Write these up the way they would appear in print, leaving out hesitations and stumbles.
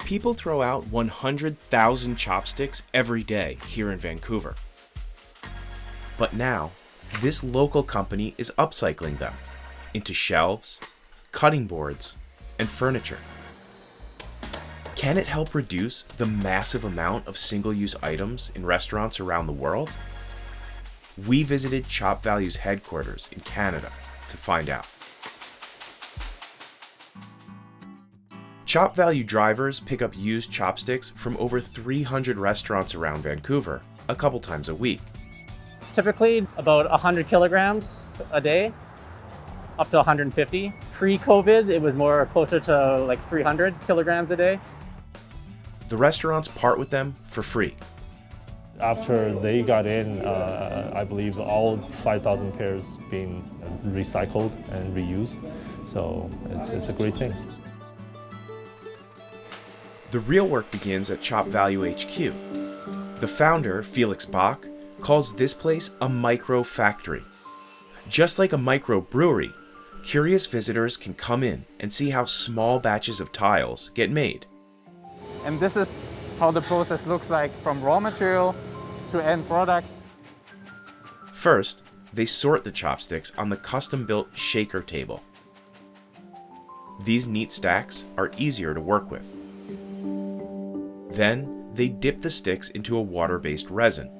People throw out 100,000 chopsticks every day here in Vancouver. But now, this local company is upcycling them into shelves, cutting boards, and furniture. Can it help reduce the massive amount of single-use items in restaurants around the world? We visited ChopValue's headquarters in Canada to find out. ChopValue drivers pick up used chopsticks from over 300 restaurants around Vancouver a couple times a week. Typically about 100 kilograms a day, up to 150. Pre-COVID, it was more closer to like 300 kilograms a day. The restaurants part with them for free. After they got in, I believe all 5,000 pairs being recycled and reused. So it's a great thing. The real work begins at ChopValue HQ. The founder, Felix Bach, calls this place a micro factory. Just like a micro brewery, curious visitors can come in and see how small batches of tiles get made. And this is how the process looks like from raw material to end product. First, they sort the chopsticks on the custom-built shaker table. These neat stacks are easier to work with. Then, they dip the sticks into a water-based resin.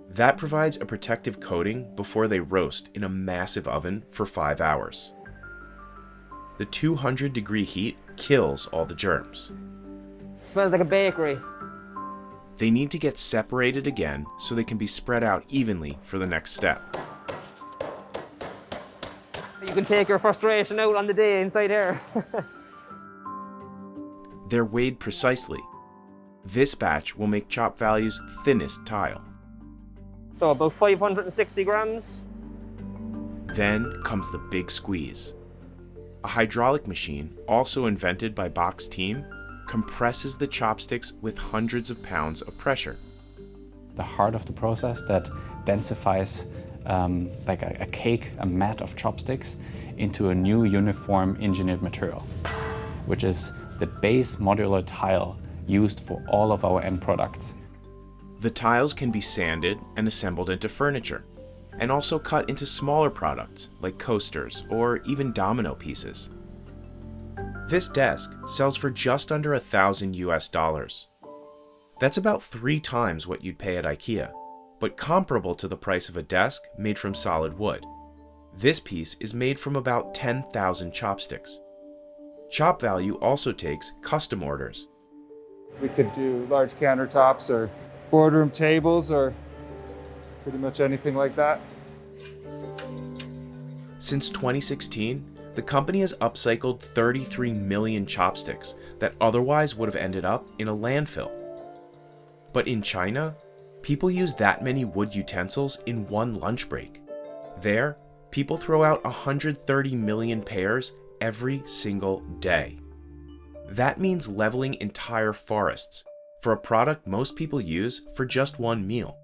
That provides a protective coating before they roast in a massive oven for 5 hours. The 200-degree heat kills all the germs. Smells like a bakery. They need to get separated again so they can be spread out evenly for the next step. You can take your frustration out on the day inside here. They're weighed precisely. This batch will make ChopValue's thinnest tile. So about 560 grams. Then comes the big squeeze. A hydraulic machine, also invented by Bach's team, compresses the chopsticks with hundreds of pounds of pressure. The heart of the process that densifies like a cake, a mat of chopsticks into a new uniform engineered material, which is the base modular tile used for all of our end products. The tiles can be sanded and assembled into furniture, and also cut into smaller products like coasters or even domino pieces. This desk sells for just under $1,000 US. That's about 3 times what you'd pay at IKEA, but comparable to the price of a desk made from solid wood. This piece is made from about 10,000 chopsticks. ChopValue also takes custom orders. We could do large countertops or boardroom tables or pretty much anything like that. Since 2016, the company has upcycled 33 million chopsticks that otherwise would have ended up in a landfill. But in China, people use that many wood utensils in one lunch break. There, people throw out 130 million pairs every single day. That means leveling entire forests for a product most people use for just one meal.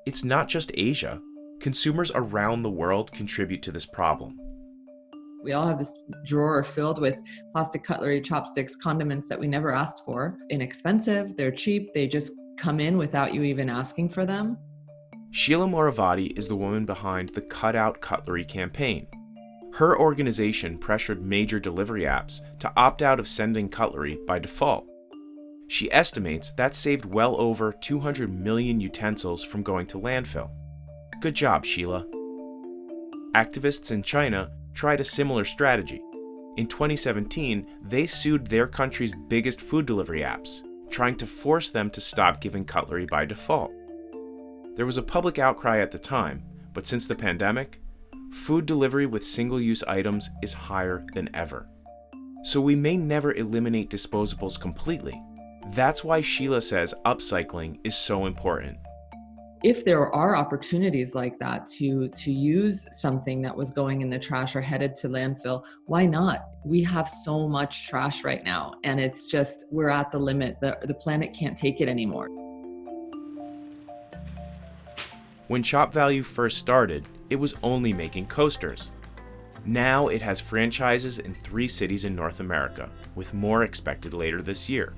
It's not just Asia. Consumers around the world contribute to this problem. We all have this drawer filled with plastic cutlery, chopsticks, condiments that we never asked for. Inexpensive, they're cheap, they just come in without you even asking for them. Sheila Moravati is the woman behind the Cut Out Cutlery campaign. Her organization pressured major delivery apps to opt out of sending cutlery by default. She estimates that saved well over 200 million utensils from going to landfill. Good job, Sheila. Activists in China tried a similar strategy. In 2017, they sued their country's biggest food delivery apps, trying to force them to stop giving cutlery by default. There was a public outcry at the time, but since the pandemic, food delivery with single-use items is higher than ever. So we may never eliminate disposables completely. That's why Sheila says upcycling is so important. If there are opportunities like that to use something that was going in the trash or headed to landfill, why not? We have so much trash right now, and it's just, we're at the limit. The planet can't take it anymore. When ChopValue first started, it was only making coasters. Now it has franchises in 3 cities in North America, with more expected later this year.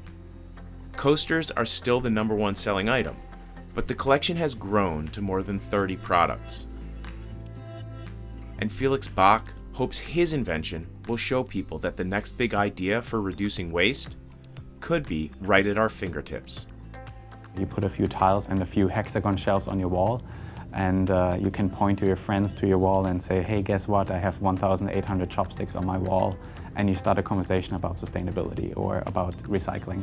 Coasters are still the #1 selling item, but the collection has grown to more than 30 products. And Felix Bach hopes his invention will show people that the next big idea for reducing waste could be right at our fingertips. You put a few tiles and a few hexagon shelves on your wall, and you can point to your friends to your wall and say, hey, guess what? I have 1,800 chopsticks on my wall. And you start a conversation about sustainability or about recycling.